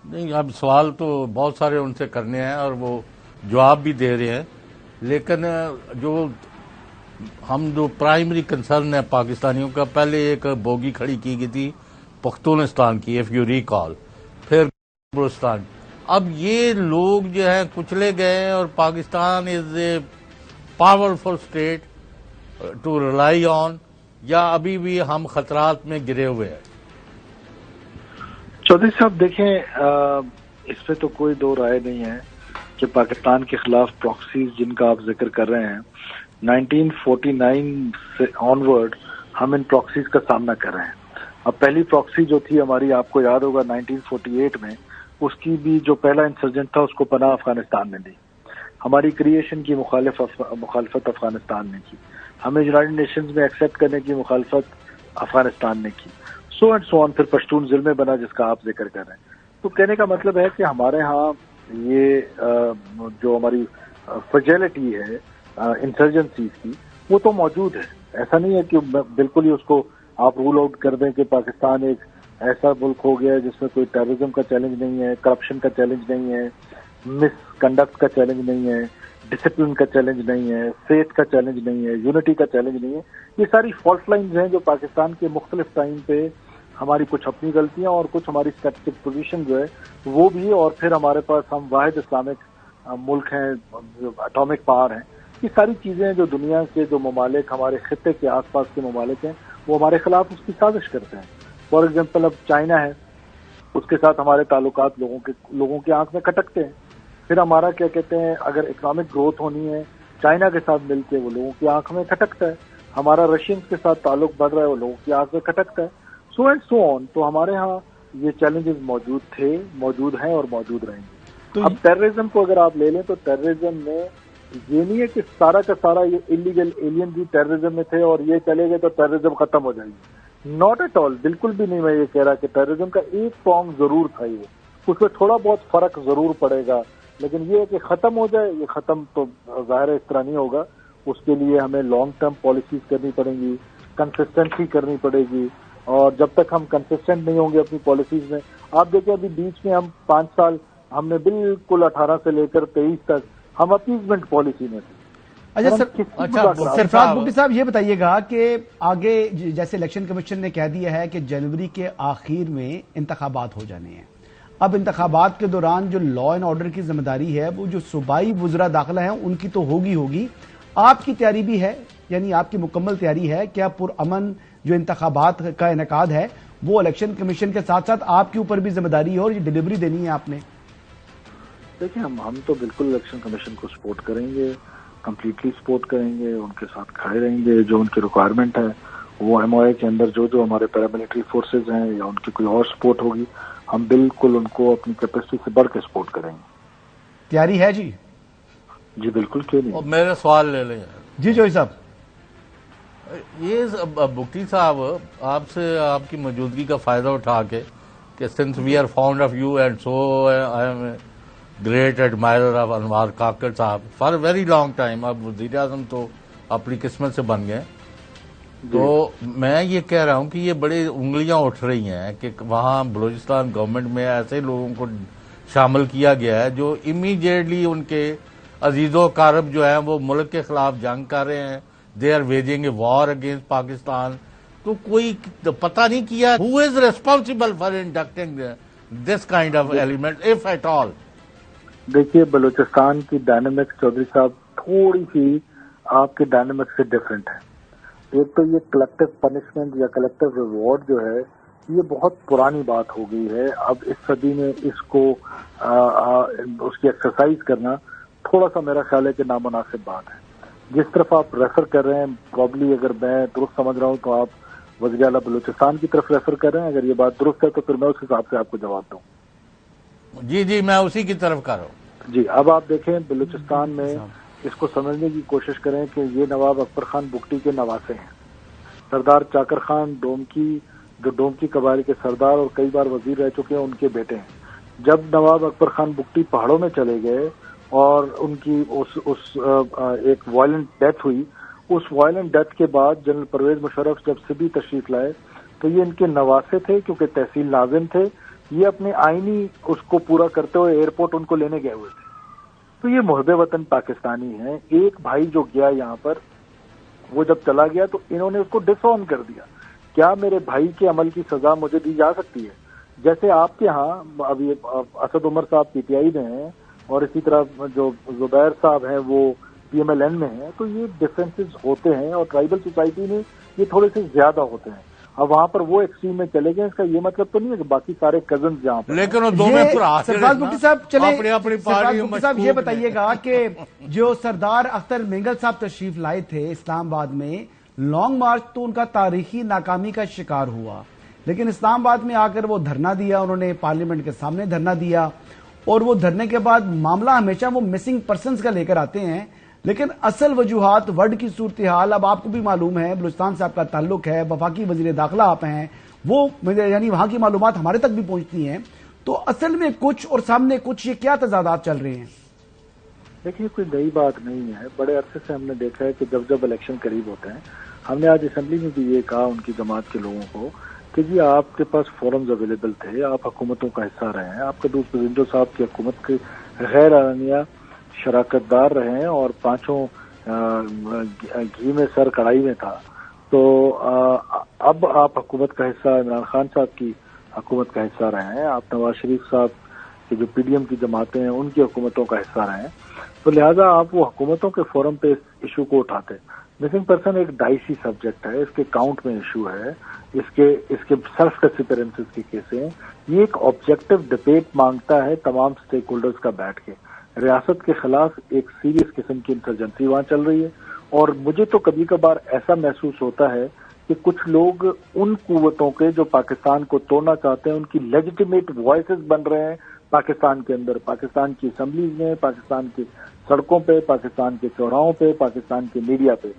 نہیں، اب سوال تو بہت سارے ان سے کرنے ہیں اور وہ جواب بھی دے رہے ہیں، لیکن جو پرائمری کنسرن ہے پاکستانیوں کا، پہلے ایک بوگی کھڑی کی گئی تھی پختونستان کی، ایف یو ریکال، پھر بلوچستان. اب یہ لوگ جو ہیں کچلے گئے ہیں اور Pakistan is a powerful state to rely on, یا ابھی بھی ہم خطرات میں گرے ہوئے ہیں؟ چودھری صاحب دیکھیں، اس پہ تو کوئی دو رائے نہیں ہے کہ پاکستان کے خلاف پراکسیز جن کا آپ ذکر کر رہے ہیں 1949 سے آن ورڈ ہم ان پراکسیز کا سامنا کر رہے ہیں. اب پہلی پراکسی جو تھی ہماری، آپ کو یاد ہوگا 1948 میں، اس کی بھی جو پہلا انسرجنٹ تھا اس کو پناہ افغانستان نے دی. ہماری کریشن کی مخالفت افغانستان نے کی، ہمیں یونائیٹڈ نیشنز میں ایکسیپٹ کرنے کی مخالفت افغانستان نے کی، سو اینڈ سو آن. پھر پشتون ضلع بنا جس کا آپ ذکر کر رہے ہیں. تو کہنے کا مطلب ہے کہ ہمارے ہاں یہ جو ہماری فریجیلٹی ہے انسرجنسیز کی، وہ تو موجود ہے. ایسا نہیں ہے کہ بالکل ہی اس کو آپ رول آؤٹ کر دیں کہ پاکستان ایک ایسا ملک ہو گیا ہے جس میں کوئی ٹیررزم کا چیلنج نہیں ہے، کرپشن کا چیلنج نہیں ہے، مس کنڈکٹ کا چیلنج نہیں ہے، ڈسپلن کا چیلنج نہیں ہے، فیتھ کا چیلنج نہیں ہے، یونٹی کا چیلنج نہیں ہے. یہ ساری فالٹ لائنز ہیں جو پاکستان کے مختلف ٹائم پہ ہماری کچھ اپنی غلطیاں اور کچھ ہماری اسٹریٹجک پوزیشن جو ہے وہ بھی، اور پھر ہمارے پاس ہم واحد اسلامک ملک ہیں، اٹامک پاور ہیں. یہ ساری چیزیں جو دنیا کے جو ممالک ہمارے خطے کے آس پاس کے ممالک ہیں وہ ہمارے خلاف اس کی سازش کرتے ہیں. فار ایگزامپل اب چائنا ہے، اس کے ساتھ ہمارے تعلقات لوگوں کی آنکھ میں کھٹکتے ہیں. پھر ہمارا کیا کہتے ہیں، اگر اکنامک گروتھ ہونی ہے چائنا کے ساتھ مل کے، وہ لوگوں کی آنکھ میں کھٹکتا ہے. ہمارا رشینز کے ساتھ تعلق بڑھ رہا ہے، وہ لوگوں کی آنکھ میں کھٹکتا ہے. سو اینڈ سو آن. تو ہمارے ہاں یہ چیلنجز موجود تھے، موجود ہیں اور موجود رہیں گے. اب ٹیررزم کو اگر آپ لے لیں تو ٹیررزم میں یہ نہیں ہے کہ سارا کا سارا یہ انلیگل ایلین بھی ٹیررزم میں تھے اور یہ چلے گئے تو ٹیررزم ختم ہو جائے گی. ناٹ ایٹ آل، بالکل بھی نہیں. میں یہ کہہ رہا کہ ٹیررزم کا ایک فارم ضرور تھا، یہ اس میں تھوڑا بہت فرق ضرور پڑے گا، لیکن یہ ہے کہ ختم ہو جائے، یہ ختم تو ظاہر ہے اس طرح نہیں ہوگا. اس کے لیے ہمیں لانگ ٹرم پالیسیز کرنی پڑیں گی، کنسسٹنسی کرنی پڑے گی. اور جب تک ہم کنسسٹنٹ نہیں ہوں گے اپنی پالیسیز میں، آپ دیکھیں ابھی بیچ میں ہم 5 سال ہم نے بالکل 18 سے لے کر 23 تک ہم اپیزمنٹ پالیسی میں تھے. سرفراز بگٹی صاحب یہ بتائیے گا کہ آگے جیسے الیکشن کمیشن نے کہہ دیا ہے کہ جنوری کے آخر میں انتخابات ہو جانے ہیں. اب انتخابات کے دوران جو لا اینڈ آرڈر کی ذمہ داری ہے وہ جو صوبائی وزراء داخلہ ہیں ان کی تو ہوگی. آپ کی تیاری بھی ہے، یعنی آپ کی مکمل تیاری ہے کیا پرامن جو انتخابات کا انعقاد ہے وہ الیکشن کمیشن کے ساتھ ساتھ آپ کے اوپر بھی ذمہ داری ہے اور یہ ڈیلیوری دینی ہے آپ نے؟ دیکھیں ہم تو بالکل الیکشن کمیشن کو سپورٹ کریں گے، کمپلیٹلی سپورٹ کریں گے، ان کے ساتھ کھڑے رہیں گے. جو ان کی ریکوائرمنٹ ہے وہ ایم او اے کے اندر جو ہمارے پیراملٹری فورسز ہیں یا ان کی کوئی اور سپورٹ ہوگی، ہم بالکل ان کو اپنی کیپیسٹی سے بڑھ کے سپورٹ کریں گے. تیاری ہے جی؟ جی بالکل، کیوں نہیں. میرا سوال لے لیں. جی جوئی صاحب. یہ بگٹی صاحب آپ سے آپ کی موجودگی کا فائدہ اٹھا کے کہ since we are found of you and so I am a great admirer of Anwar Kakar صاحب for a very long time. اب وزیر اعظم تو اپنی قسمت سے بن گئے. تو میں یہ کہہ رہا ہوں کہ یہ بڑی انگلیاں اٹھ رہی ہیں کہ وہاں بلوچستان گورنمنٹ میں ایسے لوگوں کو شامل کیا گیا ہے جو امیڈیٹلی ان کے عزیز و اقارب جو ہیں وہ ملک کے خلاف جنگ کر رہے ہیں. They are waging a war against Pakistan. تو کوئی پتہ نہیں کیا ہو is responsible for inducting this kind of element if at all. دیکھیے بلوچستان کی ڈائنامکس چودھری صاحب تھوڑی سی آپ کے ڈائنامکس سے ڈفرینٹ ہے. ایک تو یہ کلیکٹو پنشمنٹ یا کلیکٹو ریوارڈ جو ہے یہ بہت پرانی بات ہو گئی ہے. اب اس صدی میں اس کو اس کی ایکسرسائز کرنا تھوڑا سا میرا خیال ہے کہ نامناسب بات ہے. جس طرف آپ ریفر کر رہے ہیں پرابلی اگر میں درست سمجھ رہا ہوں تو آپ وزیر اعلیٰ بلوچستان کی طرف ریفر کر رہے ہیں. اگر یہ بات درست ہے تو پھر میں اس حساب سے آپ کو جواب دوں. جی میں اسی کی طرف کر رہا ہوں. جی اب آپ دیکھیں بلوچستان میں اس کو سمجھنے کی کوشش کریں کہ یہ نواب اکبر خان بگٹی کے نواسے ہیں. سردار چاکر خان ڈومکی قبائل کے سردار اور کئی بار وزیر رہ چکے ہیں، ان کے بیٹے ہیں. جب نواب اکبر خان بگٹی پہاڑوں میں چلے گئے اور ان کی ایک وائلنٹ ڈیتھ ہوئی، اس وائلنٹ ڈیتھ کے بعد جنرل پرویز مشرف جب سبھی تشریف لائے تو یہ ان کے نواسے تھے کیونکہ تحصیل ناظم تھے. یہ اپنے آئینی اس کو پورا کرتے ہوئے ایئرپورٹ ان کو لینے گئے ہوئے تھے. تو یہ محب وطن پاکستانی ہیں. ایک بھائی جو گیا یہاں پر، وہ جب چلا گیا تو انہوں نے اس کو ڈس آن کر دیا. کیا میرے بھائی کے عمل کی سزا مجھے دی جا سکتی ہے؟ جیسے آپ کے ہاں ابھی اسد عمر صاحب پی ٹی آئی میں ہیں، اور اسی طرح جو زبیر صاحب ہیں وہ پی ایم ایل این میں ہیں. تو یہ ڈفرینسز ہوتے ہیں، اور ٹرائبل سوسائٹی میں یہ تھوڑے سے زیادہ ہوتے ہیں. اب وہاں پر وہ ایکسٹریم میں چلے گئے، اس کا یہ مطلب تو نہیں ہے کہ باقی سارے کزنز جہاں پر، لیکن وہ دو میں سرفراز بگٹی صاحب چلے، اپنی سرفراز بگٹی صاحب یہ بتائیے گا کہ جو سردار اختر مینگل صاحب تشریف لائے تھے اسلام آباد میں، لانگ مارچ تو ان کا تاریخی ناکامی کا شکار ہوا، لیکن اسلام آباد میں آ کر وہ دھرنا دیا، انہوں نے پارلیمنٹ کے سامنے دھرنا دیا، اور وہ دھرنے کے بعد معاملہ ہمیشہ وہ مسنگ پرسنز کا لے کر آتے ہیں، لیکن اصل وجوہات ورڈ کی صورتحال اب آپ کو بھی معلوم ہے، بلوچستان سے آپ کا تعلق ہے، وفاقی وزیر داخلہ آپ ہیں، وہ یعنی وہاں کی معلومات ہمارے تک بھی پہنچتی ہیں. تو اصل میں کچھ اور سامنے کچھ، یہ کیا تضادات چل رہے ہیں؟ دیکھیے کوئی نئی بات نہیں ہے. بڑے عرصے سے ہم نے دیکھا ہے کہ جب جب الیکشن قریب ہوتے ہیں، ہم نے آج اسمبلی میں بھی یہ کہا ان کی جماعت کے لوگوں کو کہ جی آپ کے پاس فورمز اویلیبل تھے، آپ حکومتوں کا حصہ رہے ہیں، آپ کے دوست پرزنٹو صاحب کی حکومت کے غیر اعلانیہ شراکت دار رہے ہیں، اور پانچوں گھی میں سر کڑائی میں تھا. تو اب آپ حکومت کا حصہ، عمران خان صاحب کی حکومت کا حصہ رہے ہیں، آپ نواز شریف صاحب کی جو پی ڈی ایم کی جماعتیں ہیں ان کی حکومتوں کا حصہ رہے ہیں. تو لہٰذا آپ وہ حکومتوں کے فورم پہ اس ایشو کو اٹھاتے. مسنگ پرسن ایک ڈائسی سبجیکٹ ہے، اس کے کاؤنٹ میں ایشو ہے، اس کے سیلف ڈسپیرنسز کے کیس ہیں. یہ ایک آبجیکٹو ڈبیٹ مانگتا ہے تمام اسٹیک ہولڈرز کا بیٹھ کے. ریاست کے خلاف ایک سیریس قسم کی انسرجنسی وہاں چل رہی ہے، اور مجھے تو کبھی کبھار ایسا محسوس ہوتا ہے کہ کچھ لوگ ان قوتوں کے جو پاکستان کو توڑنا چاہتے ہیں ان کی لیجیٹیمیٹ وائسز بن رہے ہیں پاکستان کے اندر، پاکستان کی اسمبلیز میں، پاکستان کی سڑکوں پہ، پاکستان کے چوراہوں پہ، پاکستان کے میڈیا پہ.